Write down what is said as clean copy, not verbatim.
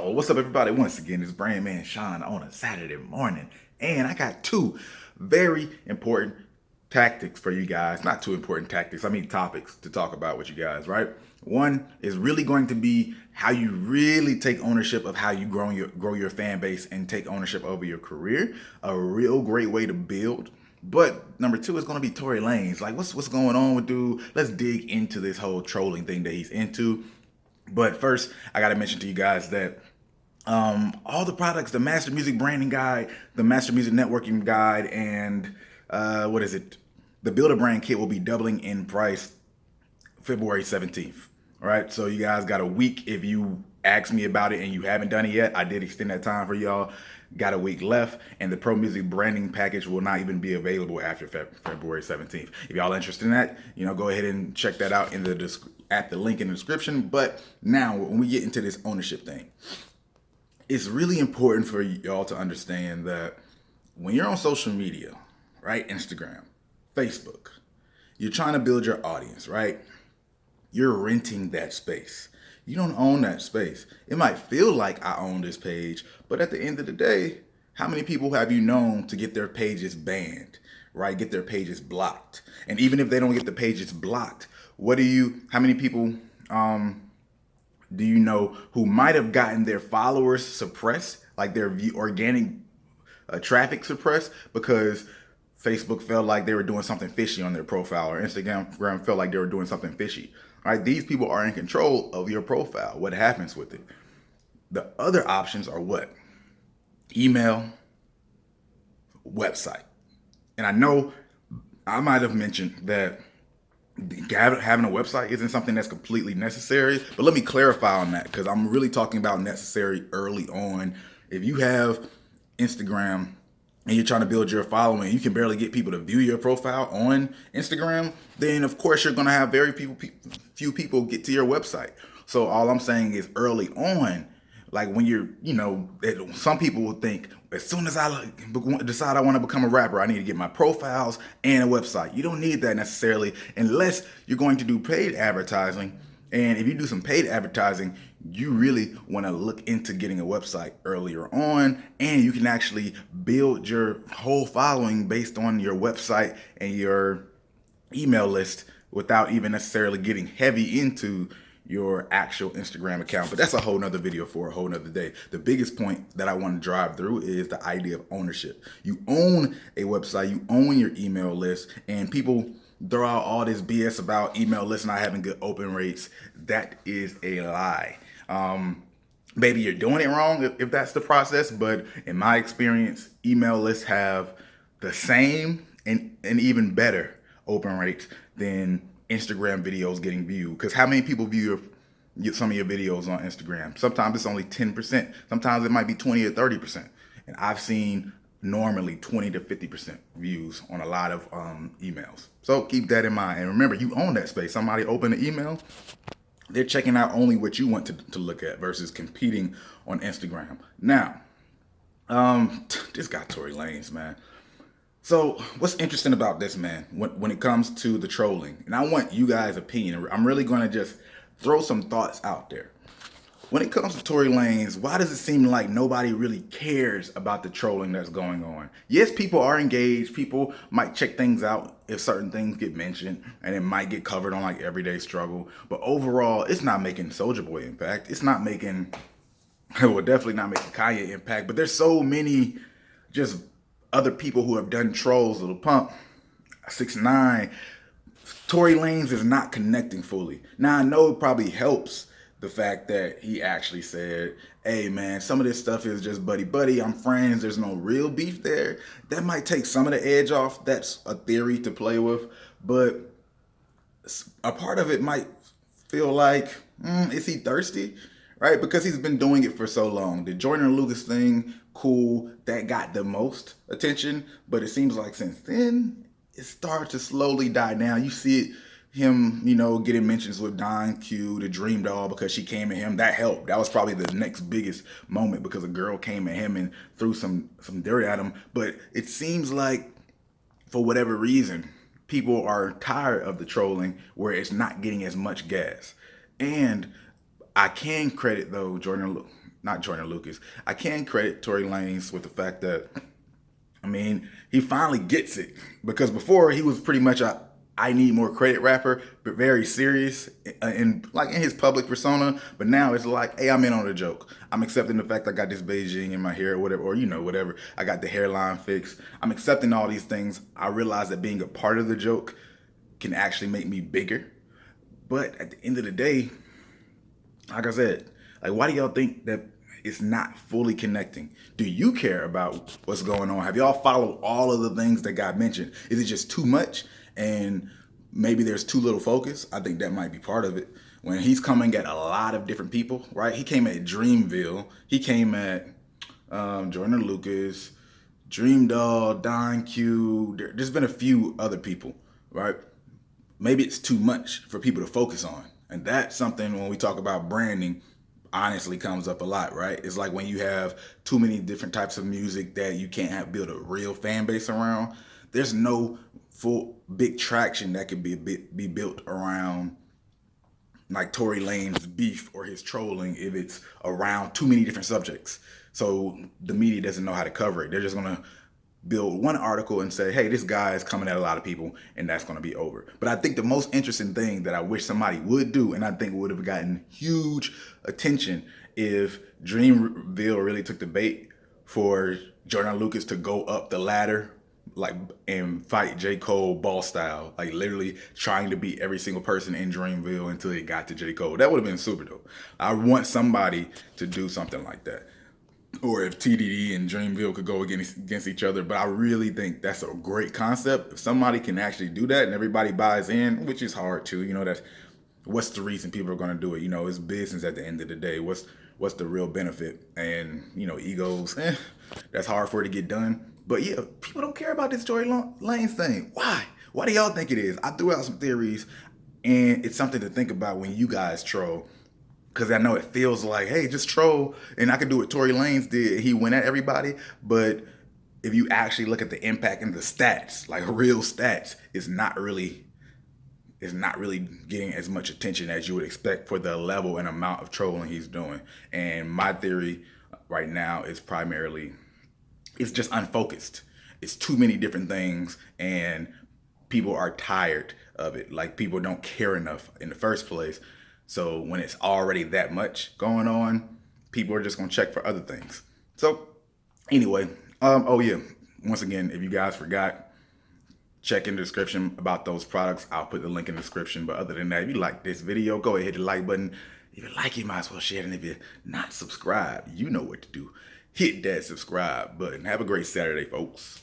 Yo, what's up, everybody? Once again, it's Brand Man Sean on a Saturday morning, and I got two very important tactics for you guys. Not two important tactics, I mean topics to talk about with you guys, right? One is really going to be how you really take ownership of how you grow your fan base and take ownership over your career. A real great way to build. But number two is going to be Tory Lanez. Like, what's going on with dude? Let's dig into this whole trolling thing that he's into. But first, I got to mention to you guys that all the products, the Master Music Branding Guide, the Master Music Networking Guide, and the Builder Brand Kit will be doubling in price February 17th. All right, so you guys got a week. If you asked me about it and you haven't done it yet, I did extend that time for y'all. Got a week left, and the Pro Music Branding Package will not even be available after February 17th. If y'all interested in that, go ahead and check that out at the link in the description. But now, when we get into this ownership thing, it's really important for y'all to understand that when you're on social media, right, Instagram, Facebook, you're trying to build your audience, right? You're renting that space. You don't own that space. It might feel like I own this page, but at the end of the day, how many people have you known to get their pages banned, right? Get their pages blocked. And even if they don't get the pages blocked, how many people do you know who might have gotten their followers suppressed, like their organic traffic suppressed, because Facebook felt like they were doing something fishy on their profile, or Instagram felt like they were doing something fishy. All right, these people are in control of your profile. What happens with it? The other options are what? Email, website. And I know I might have mentioned that having a website isn't something that's completely necessary, but let me clarify on that, because I'm really talking about necessary early on. If you have Instagram and you're trying to build your following, you can barely get people to view your profile on Instagram, then of course you're going to have very few people get to your website. So all I'm saying is early on, like when some people will think, as soon as I decide I want to become a rapper, I need to get my profiles and a website. You don't need that necessarily unless you're going to do paid advertising. And if you do some paid advertising, you really want to look into getting a website earlier on, and you can actually build your whole following based on your website and your email list without even necessarily getting heavy into your actual Instagram account. But that's a whole nother video for a whole nother day. The biggest point that I want to drive through is the idea of ownership. You own a website, you own your email list, and people throw out all this BS about email lists not having good open rates. That is a lie. Maybe you're doing it wrong if that's the process, but in my experience, email lists have the same and even better open rates than Instagram videos getting viewed. Because how many people view some of your videos on Instagram? Sometimes it's only 10%. Sometimes it might be 20 or 30%. And I've seen normally 20 to 50% views on a lot of emails. So keep that in mind. And remember, you own that space. Somebody open an email, they're checking out only what you want to look at versus competing on Instagram. Now, this guy Tory Lanez, man. So what's interesting about this, man, when it comes to the trolling, and I want you guys' opinion. I'm really going to just throw some thoughts out there. When it comes to Tory Lanez, why does it seem like nobody really cares about the trolling that's going on? Yes, people are engaged. People might check things out if certain things get mentioned, and it might get covered on like Everyday Struggle. But overall, it's not making Soulja Boy impact. It's not making, well, definitely not making Kanye impact. But there's so many just other people who have done trolls. Lil Pump, 6ix9ine. Tory Lanez is not connecting fully. Now I know it probably helps the fact that he actually said, hey man, some of this stuff is just buddy, I'm friends, there's no real beef there. That might take some of the edge off. That's a theory to play with, but a part of it might feel like, is he thirsty? Right? Because he's been doing it for so long. The Joyner Lucas thing, cool, that got the most attention, but it seems like since then, it started to slowly die down. You see him, getting mentions with Don Q, the Dream Doll, because she came at him. That helped. That was probably the next biggest moment, because a girl came at him and threw some dirt at him. But it seems like, for whatever reason, people are tired of the trolling where it's not getting as much gas. And I can credit, though, not Jordan Lucas. I can credit Tory Lanez with the fact that, I mean, he finally gets it, because before he was pretty much a I need more credit rapper, but very serious in his public persona. But now it's like, hey, I'm in on the joke. I'm accepting the fact I got this Beijing in my hair or whatever, or whatever. I got the hairline fixed. I'm accepting all these things. I realize that being a part of the joke can actually make me bigger. But at the end of the day, like I said, like, why do y'all think that it's not fully connecting? Do you care about what's going on? Have y'all followed all of the things that got mentioned? Is it just too much? And maybe there's too little focus? I think that might be part of it. When he's coming at a lot of different people, right? He came at Dreamville. He came at Jordan Lucas, Dream Doll, Don Q. There's been a few other people, right? Maybe it's too much for people to focus on. And that's something, when we talk about branding, honestly comes up a lot, right? It's like when you have too many different types of music that you can't build a real fan base around. There's no full big traction that could be built around like Tory Lanez's beef or his trolling if it's around too many different subjects. So the media doesn't know how to cover it. They're just gonna build one article and say, hey, this guy is coming at a lot of people, and that's gonna be over. But I think the most interesting thing that I wish somebody would do, and I think would have gotten huge attention if Dreamville really took the bait for Jordan Lucas to go up the ladder and fight J. Cole ball style, like literally trying to beat every single person in Dreamville until it got to J. Cole. That would have been super dope. I want somebody to do something like that. Or if TDE and Dreamville could go against each other. But I really think that's a great concept. If somebody can actually do that and everybody buys in, which is hard too, that's what's the reason people are going to do it? It's business at the end of the day. What's the real benefit? And egos, that's hard for it to get done. But yeah, people don't care about this Tory Lanez thing. Why? Why do y'all think it is? I threw out some theories, and it's something to think about when you guys troll. Because I know it feels like, hey, just troll, and I could do what Tory Lanez did. He went at everybody, but if you actually look at the impact and the stats, like real stats, it's not really getting as much attention as you would expect for the level and amount of trolling he's doing. And my theory right now is primarily, it's just unfocused. It's too many different things, and people are tired of it. Like, people don't care enough in the first place. So when it's already that much going on, people are just gonna check for other things. So anyway, oh yeah, once again, if you guys forgot, check in the description about those products. I'll put the link in the description. But other than that, if you like this video, go ahead, hit the like button. If you like it, you might as well share it. And if you're not subscribed, you know what to do. Hit that subscribe button. Have a great Saturday, folks.